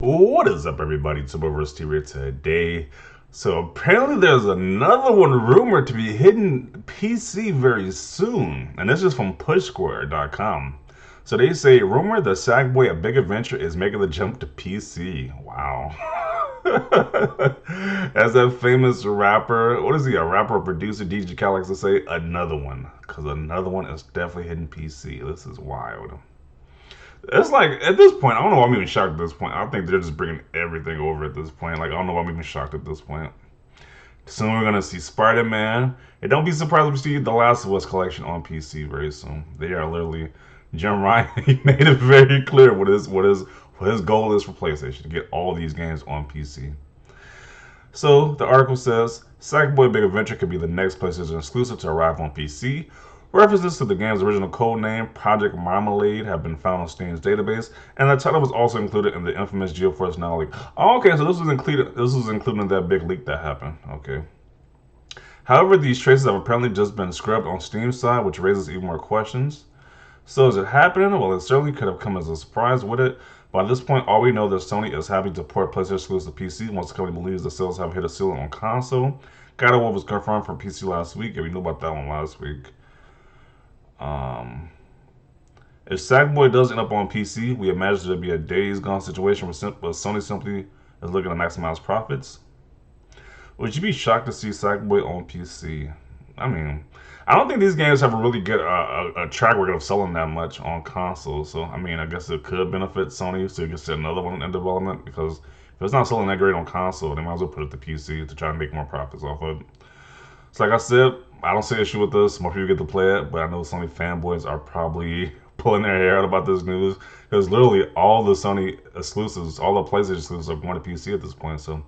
What is up, everybody? Tuberverse here today. So apparently, there's another one rumored to be hitting PC very soon, and this is from PushSquare.com. So they say rumor that Sackboy A Big Adventure is making the jump to PC. Wow. As that famous rapper, what is he? A rapper or producer? DJ Khaled likes to say another one, because another one is definitely hitting PC. This is wild. It's like at this point, I don't know why I'm even shocked at this point. I think they're just bringing everything over at this point. Like I don't know why I'm even shocked at this point. Soon we're gonna see Spider-Man, and don't be surprised if we see the Last of Us collection on PC very soon. They are literally Jim Ryan. He made it very clear what his goal is for PlayStation to get all these games on PC. So the article says Sackboy Big Adventure could be the next PlayStation exclusive to arrive on PC. References to the game's original code name, Project Marmalade, have been found on Steam's database, and the title was also included in the infamous GeForce Now leak. Oh, okay, so this was included. This was included in that big leak that happened. Okay. However, these traces have apparently just been scrubbed on Steam's side, which raises even more questions. So is it happening? Well, it certainly could have come as a surprise with it. But at this point, all we know is that Sony is happy to port PlayStation exclusive to PC once the company believes the sales have hit a ceiling on console. God of War was confirmed for PC last week, and we knew about that one last week. Um, if Sackboy does end up on PC, we imagine it'd be a Days Gone situation where Sony simply is looking to maximize profits. Would you be shocked to see Sackboy on PC? I mean, I don't think these games have a really good a track record of selling that much on consoles. So I mean, I guess it could benefit Sony to get another one in development because if it's not selling that great on console, they might as well put it to PC to try and make more profits off of it. So like I said, I don't see an issue with this. More people get to play it, but I know Sony fanboys are probably pulling their hair out about this news because literally all the Sony exclusives, all the PlayStation exclusives are going to PC at this point. So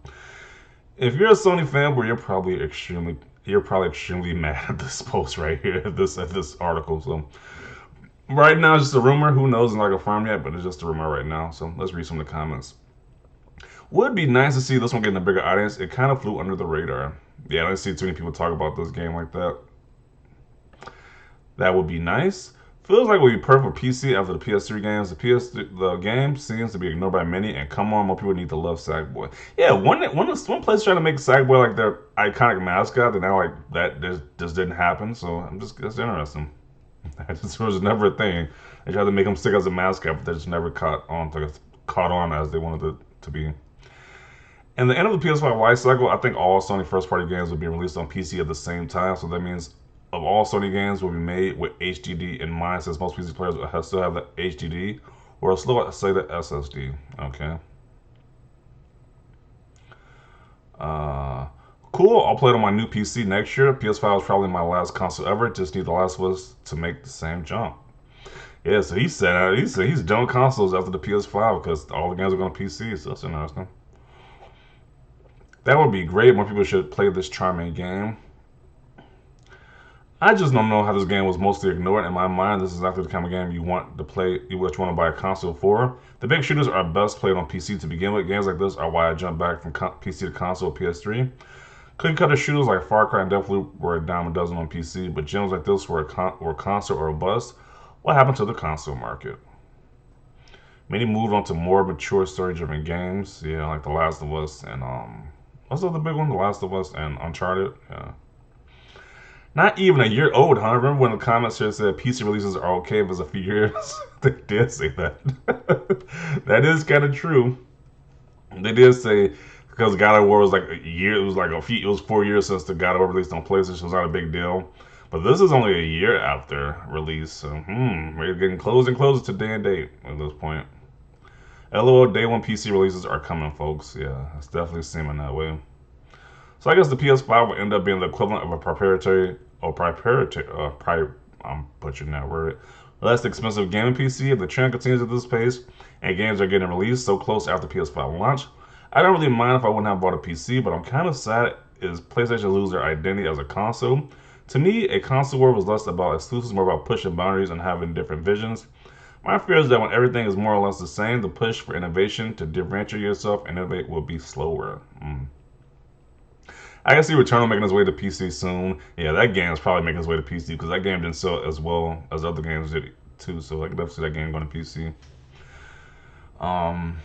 if you're a Sony fanboy, you're probably extremely mad at this post right here, at this article. So right now it's just a rumor. Who knows? It's not confirmed yet, but it's just a rumor right now. So let's read some of the comments. Would be nice to see this one getting a bigger audience. It kind of flew under the radar. Yeah, I don't see too many people talk about this game like that. That would be nice. Feels like it would be perfect for PC after the PS3 games. The game seems to be ignored by many, and come on, more people need to love Sackboy. Yeah, one place trying to make Sackboy like their iconic mascot, and now like that just didn't happen. So that's interesting. This was never a thing. They tried to make him stick as a mascot, but they just never caught on as they wanted it to be. And the end of the PS5 life cycle, I think all Sony first party games will be released on PC at the same time. So that means of all Sony games will be made with HDD in mind, since most PC players will still have the HDD or still say the SSD. Okay. Uh, cool. I'll play it on my new PC next year. PS5 is probably my last console ever. Just need The Last of Us to make the same jump. Yeah, so he said he's done consoles after the PS5 because all the games are going to PC. So that's interesting. That would be great. More people should play this charming game. I just don't know how this game was mostly ignored. In my mind, this is exactly the kind of game you want to play, you want to buy a console for. The big shooters are best played on PC to begin with. Games like this are why I jumped back from PC to console PS3. Cookie cutter shooters like Far Cry and Deathloop were a dime a dozen on PC, but gems like this were console or a bust. What happened to the console market? Many moved on to more mature story-driven games, yeah, like The Last of Us and what's the other big one? The Last of Us and Uncharted. Yeah. Not even a year old, huh? Remember when the comments here said PC releases are okay if it's a few years? They did say that. That is kind of true. They did say because God of War was like a year, it was 4 years since the God of War released on PlayStation. So it's not a big deal. But this is only a year after release. So, we're getting closer and closer to day and date at this point. LOL, day one PC releases are coming, folks. Yeah, it's definitely seeming that way. So I guess the PS5 will end up being the equivalent of a I'm butchering that word, less expensive gaming PC. If the trend continues at this pace and games are getting released so close after PS5 launch, I don't really mind if I wouldn't have bought a PC, but I'm kind of sad is PlayStation lose their identity as a console. To me, a console war was less about exclusives, more about pushing boundaries and having different visions. My fear is that when everything is more or less the same, the push for innovation to differentiate yourself and innovate will be slower. I can see Returnal making his way to PC soon. Yeah, that game is probably making his way to PC because that game didn't sell as well as other games did too. So I can definitely see that game going to PC. Um,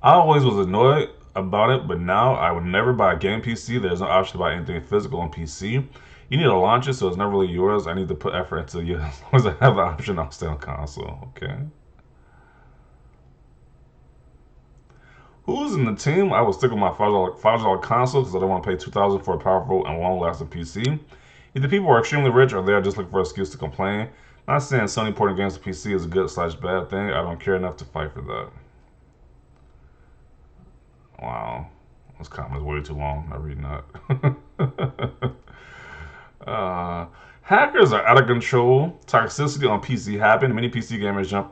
I always was annoyed about it, but now I would never buy a game PC. There's no option to buy anything physical on PC. You need to launch it, so it's not really yours. I need to put effort into it. As long as I have the option, I'll stay on console. Okay. Who's in the team? I will stick with my $5 console because I don't want to pay $2,000 for a powerful and long-lasting PC. Either people are extremely rich or they are just looking for an excuse to complain. Not saying Sony porting games to PC is a good/bad thing. I don't care enough to fight for that. Wow, this comment is way too long. I'm not reading that. Hackers are out of control. Toxicity on PC happened. Many PC gamers jump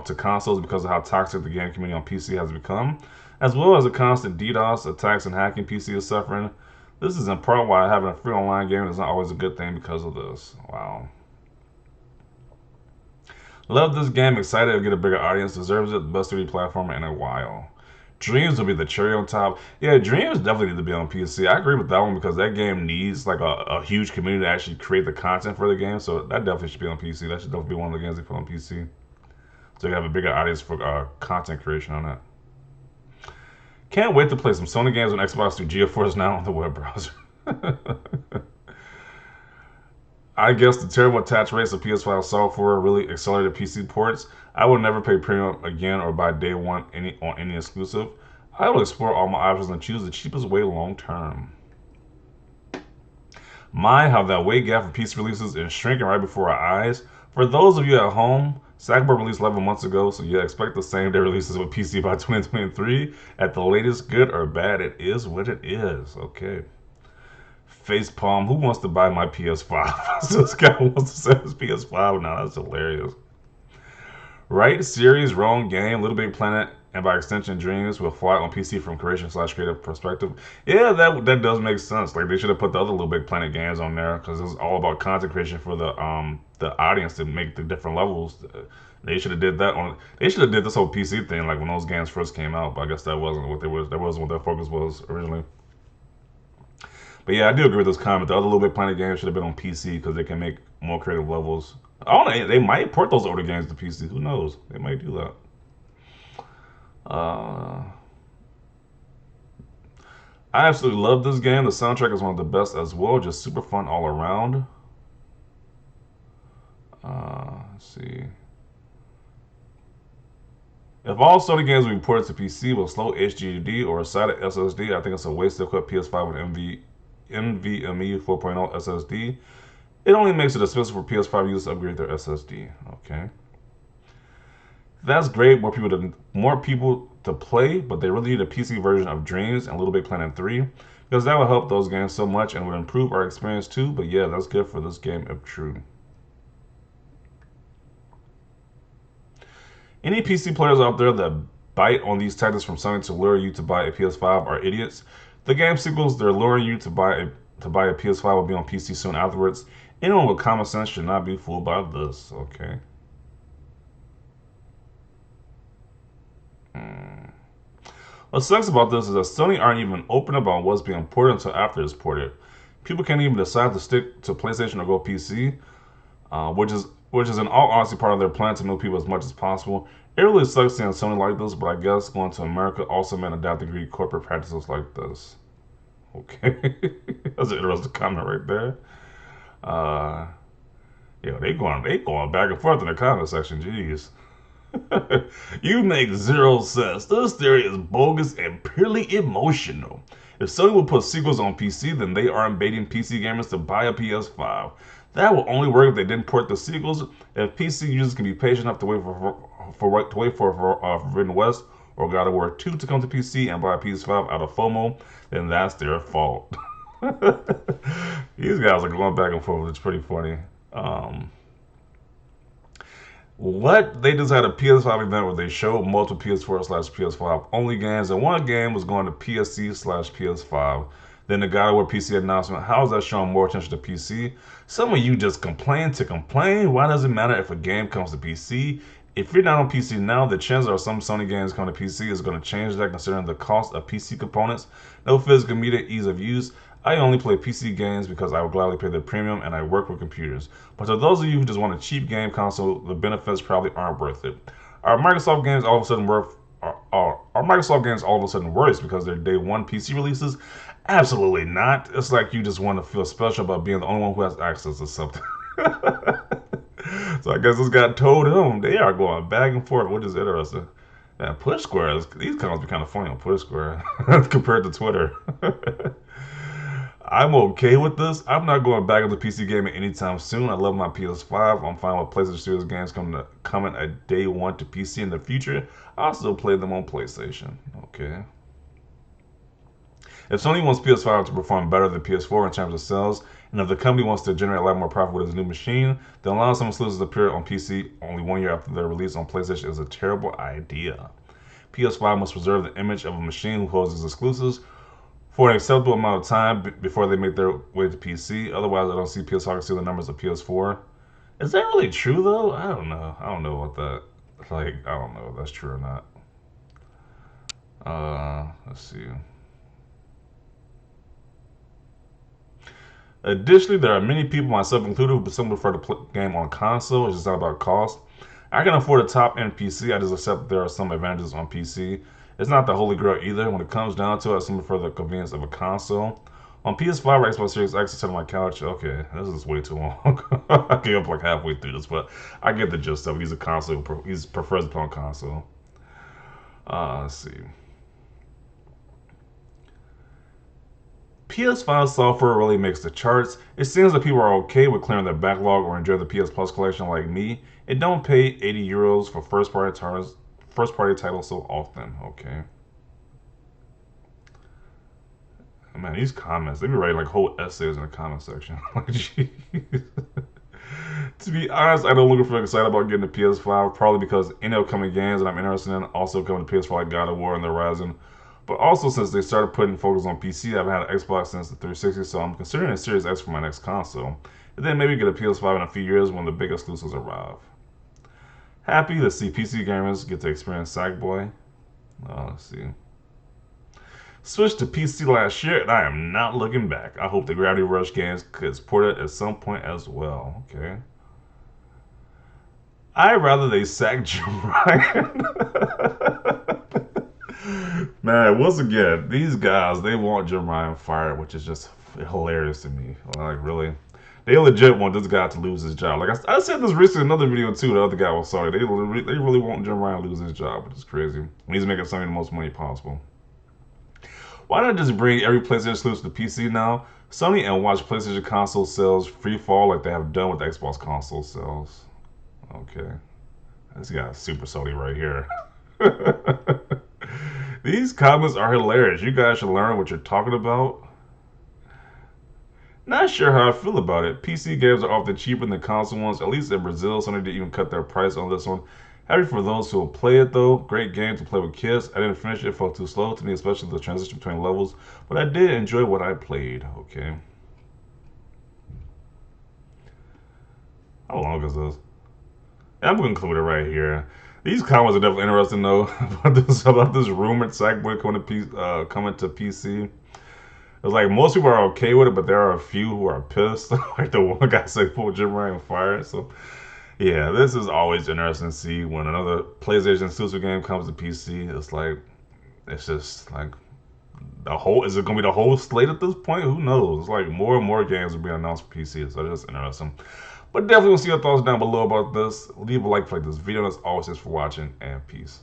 to consoles because of how toxic the game community on PC has become, as well as the constant DDoS attacks and hacking PC is suffering. This is in part why having a free online game is not always a good thing because of this. Wow. Love this game. Excited to get a bigger audience. Deserves it. The best 3D platformer in a while. Dreams will be the cherry on top. Yeah, Dreams definitely need to be on PC. I agree with that one because that game needs like a huge community to actually create the content for the game. So that definitely should be on PC. That should definitely be one of the games they put on PC. So you have a bigger audience for content creation on that. Can't wait to play some Sony games on Xbox through GeForce Now on the web browser. I guess the terrible attach rates of PS5 software really accelerated PC ports. I will never pay premium again or buy day one on any exclusive. I will explore all my options and choose the cheapest way long term. How that weight gap for PC releases is shrinking right before our eyes. For those of you at home, Sackboy released 11 months ago, so yeah, expect the same day releases with PC by 2023. At the latest, good or bad, it is what it is. Okay. Facepalm, who wants to buy my PS5? This guy wants to sell his PS5 now. That's hilarious. Right series, wrong game. Little Big Planet and by extension Dreams will fly on PC from creation/creative perspective. Yeah, that does make sense. Like they should have put the other Little Big Planet games on there because it's all about content creation for the audience to make the different levels. They should have did that on. They should have did this whole PC thing like when those games first came out. But I guess that wasn't what they was. That wasn't what their focus was originally. But yeah, I do agree with this comment. The other Little Big Planet games should have been on PC because they can make more creative levels. I don't know. They might port those older games to PC. Who knows? They might do that. Uh, I absolutely love this game. The soundtrack is one of the best as well. Just super fun all around. Let's see. If all Sony games were ported to PC with slow HDD or a SATA SSD, I think it's a waste to equip PS5 with NVMe 4.0 SSD. It only makes it expensive for PS5 users to upgrade their SSD. Okay. That's great. More people to play, but they really need a PC version of Dreams and Little Big Planet 3 because that will help those games so much and would improve our experience too. But yeah, that's good for this game if true. Any PC players out there that bite on these tactics from Sony to lure you to buy a PS5 are idiots. The game sequels they're luring you to buy a PS5 will be on PC soon afterwards. Anyone with common sense should not be fooled by this. Okay. What sucks about this is that Sony aren't even open about what's being ported until after it's ported. People can't even decide to stick to PlayStation or go PC, which is in all honesty part of their plan to move people as much as possible. It really sucks seeing Sony like this, but I guess going to America also meant adapting to corporate practices like this. Okay, that's an interesting comment right there. Uh, yeah, they going back and forth in the comment section. Jeez. You make zero sense. This theory is bogus and purely emotional. If Sony will put sequels on PC, then they aren't baiting PC gamers to buy a PS5. That will only work if they didn't port the sequels. If PC users can be patient enough to wait for Forbidden West or God of War 2 to come to PC and buy a PS5 out of FOMO, then that's their fault. These guys are going back and forth. It's pretty funny. What they just had a PS5 event where they showed multiple PS4/PS5 only games, and one game was going to PSC/PS5. Then the God of War PC announcement. How is that showing more attention to PC? Some of you just complain to complain. Why does it matter if a game comes to PC? If you're not on PC now, the chances are some Sony games coming to PC is going to change that considering the cost of PC components, no physical media, ease of use. I only play PC games because I would gladly pay the premium and I work with computers. But to those of you who just want a cheap game console, the benefits probably aren't worth it. Are Microsoft games all of a sudden worth are Microsoft games all of a sudden worse because they're day one PC releases? Absolutely not. It's like you just want to feel special about being the only one who has access to something. So I guess this got told him. They are going back and forth, which is interesting. Yeah, Push Square, these comments be kind of funny on Push Square compared to Twitter. I'm okay with this. I'm not going back into PC gaming anytime soon. I love my PS5. I'm fine with PlayStation Studios games coming at day one to PC in the future. I'll still play them on PlayStation. Okay. If Sony wants PS5 to perform better than PS4 in terms of sales, and if the company wants to generate a lot more profit with its new machine, then allowing some exclusives to appear on PC only 1 year after their release on PlayStation is a terrible idea. PS5 must preserve the image of a machine who holds its exclusives for an acceptable amount of time before they make their way to PC. Otherwise, I don't see PS5 steal the numbers of PS4. Is that really true though? I don't know. I don't know about that. Like, I don't know if that's true or not. Let's see. Additionally, there are many people, myself included, who simply prefer to play the game on console. It's just not about cost. I can afford a top-end PC. I just accept that there are some advantages on PC. It's not the holy grail either. When it comes down to it, I simply prefer the convenience of a console. On PS5 or Xbox Series X, I set on my couch. Okay, this is way too long. I gave up like halfway through this, but I get the gist of it. He's a console. He prefers to play on console. Let's see. PS5 software really makes the charts. It seems that people are okay with clearing their backlog or enjoy the PS Plus collection like me. It don't pay €80 for first party titles so often. Okay. Man, these comments, they be writing like whole essays in the comment section. Like, jeez. To be honest, I don't look feel excited about getting the PS5, probably because any upcoming games that I'm interested in also come to PS4 like God of War and The Horizon. But also since they started putting focus on PC, I've had an Xbox since the 360, so I'm considering a Series X for my next console. And then maybe get a PS5 in a few years when the big exclusives arrive. Happy to see PC gamers get to experience Sackboy. Let's see. Switched to PC last year, and I am not looking back. I hope the Gravity Rush games could support it at some point as well. Okay. I'd rather they sack Jim Ryan. Man, once again, these guys, they want Jim Ryan fired, which is just hilarious to me. Like, really? They legit want this guy to lose his job. Like, I said this recently in another video, too. The other guy was sorry. They really want Jim Ryan to lose his job, which is crazy. When he's making some of the most money possible. Why not just bring every PlayStation exclusive to PC now? Sony and watch PlayStation console sales free fall like they have done with Xbox console sales. Okay. This guy's super Sony right here. These comments are hilarious. You guys should learn what you're talking about. Not sure how I feel about it. PC games are often cheaper than console ones, at least in Brazil. Sony didn't even cut their price on this one. Happy for those who will play it though. Great game to play with kids. I didn't finish it, felt too slow to me, especially the transition between levels. But I did enjoy what I played. Okay. How long is this? I'm going to conclude it right here. These comments are definitely interesting though about this rumored Sackboy coming to PC. It's like most people are okay with it, but there are a few who are pissed. Like the one guy said, "Pull Jim Ryan fired." So yeah, this is always interesting to see when another PlayStation exclusive game comes to PC. It's just like the whole. Is it gonna be the whole slate at this point? Who knows? It's like more and more games will be announced for PC, so it's interesting. But definitely want to see your thoughts down below about this. Leave a like for this video. And as always, thanks for watching, and peace.